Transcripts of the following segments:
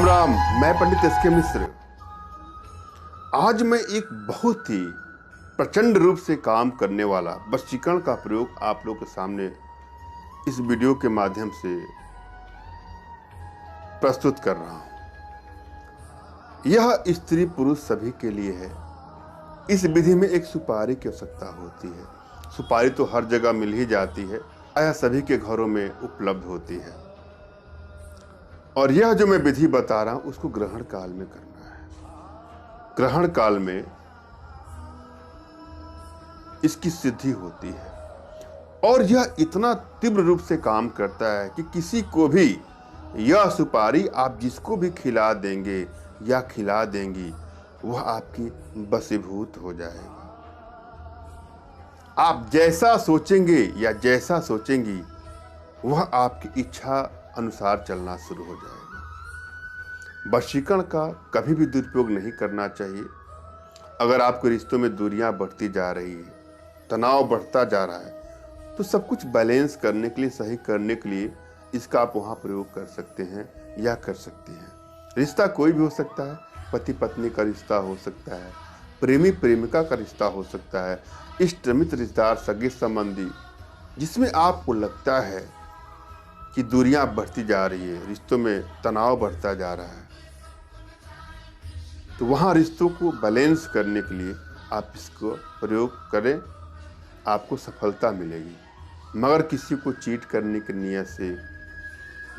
राम, मैं पंडित एस.के. मिश्र। आज मैं एक बहुत ही प्रचंड रूप से काम करने वाला वशीकरण का प्रयोग आप लोगों के सामने इस वीडियो के माध्यम से प्रस्तुत कर रहा हूं। यह स्त्री पुरुष सभी के लिए है। इस विधि में एक सुपारी की आवश्यकता होती है। सुपारी तो हर जगह मिल ही जाती है, यह सभी के घरों में उपलब्ध होती है। और यह जो मैं विधि बता रहा हूं उसको ग्रहण काल में करना है। ग्रहण काल में इसकी सिद्धि होती है और यह इतना तीव्र रूप से काम करता है कि किसी को भी यह सुपारी आप जिसको भी खिला देंगे या खिला देंगी वह आपकी वशीभूत हो जाएगा। आप जैसा सोचेंगे या जैसा सोचेंगी वह आपकी इच्छा अनुसार चलना शुरू हो जाएगा। वशीकरण का कभी भी दुरुपयोग नहीं करना चाहिए। अगर आपके रिश्तों में दूरियां बढ़ती जा रही है, तनाव बढ़ता जा रहा है, तो सब कुछ बैलेंस करने के लिए, सही करने के लिए इसका आप वहां प्रयोग कर सकते हैं या कर सकती हैं। रिश्ता कोई भी हो सकता है, पति पत्नी का रिश्ता हो सकता है, प्रेमी प्रेमिका का रिश्ता हो सकता है, इष्ट मित्र रिश्तेदार सगे संबंधी, जिसमें आपको लगता है कि दूरियां बढ़ती जा रही है, रिश्तों में तनाव बढ़ता जा रहा है, तो वहां रिश्तों को बैलेंस करने के लिए आप इसको प्रयोग करें, आपको सफलता मिलेगी। मगर किसी को चीट करने की नीयत से,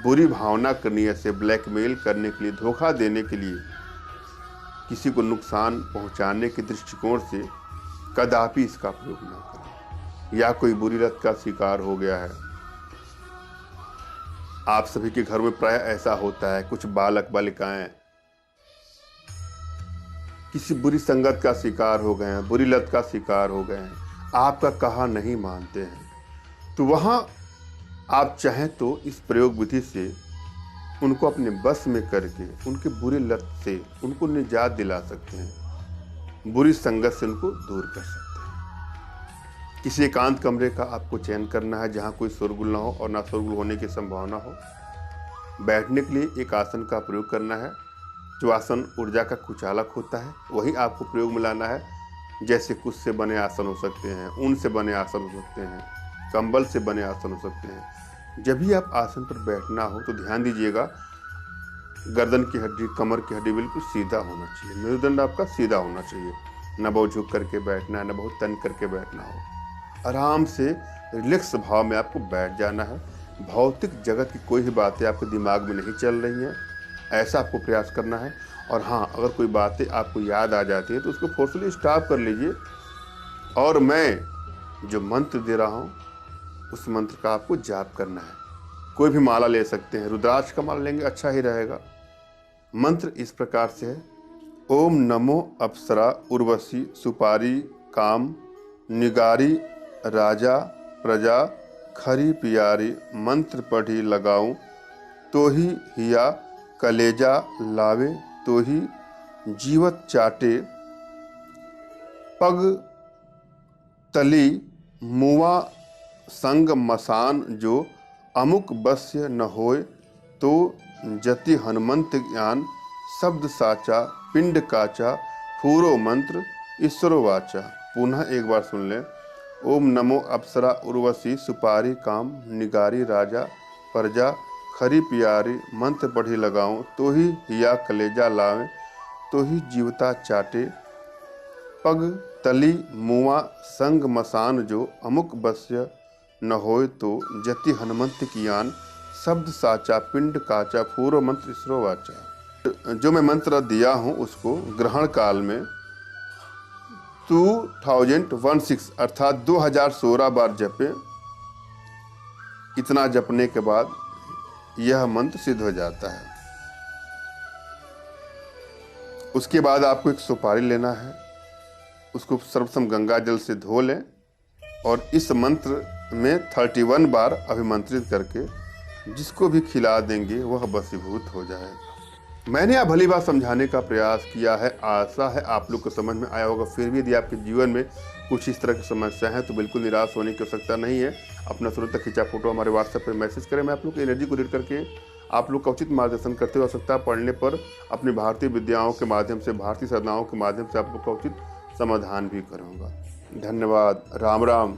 बुरी भावना की नीयत से, ब्लैकमेल करने के लिए, धोखा देने के लिए, किसी को नुकसान पहुंचाने के दृष्टिकोण से कदापि इसका प्रयोग ना करें। या कोई बुरी लत का शिकार हो गया है, आप सभी के घर में प्राय ऐसा होता है, कुछ बालक बालिकाएं किसी बुरी संगत का शिकार हो गए हैं, बुरी लत का शिकार हो गए हैं, आपका कहा नहीं मानते हैं, तो वहां आप चाहें तो इस प्रयोग विधि से उनको अपने बस में करके उनके बुरी लत से उनको निजात दिला सकते हैं, बुरी संगत से उनको दूर कर सकते हैं। किसी एकांत कमरे का आपको चयन करना है जहां कोई शोरगुल ना हो और ना शोरगुल होने की संभावना हो। बैठने के लिए एक आसन का प्रयोग करना है। जो आसन ऊर्जा का कुचालक होता है वही आपको प्रयोग में लाना है। जैसे कुश से बने आसन हो सकते हैं, ऊन से बने आसन हो सकते हैं, कंबल से बने आसन हो सकते हैं। जब भी आप आसन पर बैठना हो तो ध्यान दीजिएगा, गर्दन की हड्डी, कमर की हड्डी बिल्कुल सीधा होना चाहिए, मेरुदंड आपका सीधा होना चाहिए। न बहुत झुक करके बैठना है, न बहुत तन करके बैठना हो। आराम से रिलैक्स भाव में आपको बैठ जाना है। भौतिक जगत की कोई भी बातें आपके दिमाग में नहीं चल रही हैं, ऐसा आपको प्रयास करना है। और हाँ, अगर कोई बातें आपको याद आ जाती है तो उसको फोर्सफुली स्टॉप कर लीजिए और मैं जो मंत्र दे रहा हूँ उस मंत्र का आपको जाप करना है। कोई भी माला ले सकते हैं, रुद्राक्ष का माला लेंगे अच्छा ही रहेगा। मंत्र इस प्रकार से है: ओम नमो अप्सरा उर्वशी सुपारी काम निगारी राजा प्रजा खरी पियारी मंत्र पढ़ी लगाऊं तो ही हिया कलेजा लावे तो ही जीवत चाटे पग तली मुआ संग मसान जो अमुक बस्य न होय तो जति हनुमंत ज्ञान शब्द साचा पिंड काचा फूरो मंत्र ईश्वरो वाचा। पुनः एक बार सुन लें। ओम नमो अप्सरा उर्वशी सुपारी काम निगारी राजा प्रजा खरी पियारी मंत्र पढ़ी लगाऊं तो ही हिया कलेजा लावे तो ही जीवता चाटे पग तली मुआ संग मसान जो अमुक बस्य न होय तो जति हनुमंत कियान शब्द साचा पिंड काचा फूरो मंत्र ईश्वरो वाचा। जो मैं मंत्र दिया हूं उसको ग्रहण काल में 2016 अर्थात 2016 बार जपे। इतना जपने के बाद यह मंत्र सिद्ध हो जाता है। उसके बाद आपको एक सुपारी लेना है, उसको सर्वप्रथम गंगा जल से धो लें और इस मंत्र में 31 बार अभिमंत्रित करके जिसको भी खिला देंगे वह वशीभूत हो जाएगा। मैंने यह भली बात समझाने का प्रयास किया है, आशा है आप लोग को समझ में आया होगा। फिर भी यदि आपके जीवन में कुछ इस तरह की समस्या है तो बिल्कुल निराश होने की आवश्यकता नहीं है। अपना तुरंत खींचा फोटो हमारे व्हाट्सएप पर मैसेज करें, मैं आप लोग की एनर्जी को रीड करके आप लोग का उचित मार्गदर्शन करते हुए आवश्यकता पड़ने पर अपनी भारतीय विद्याओं के माध्यम से, भारतीय साधनाओं के माध्यम से आप लोग का उचित समाधान भी करूँगा। धन्यवाद। राम राम।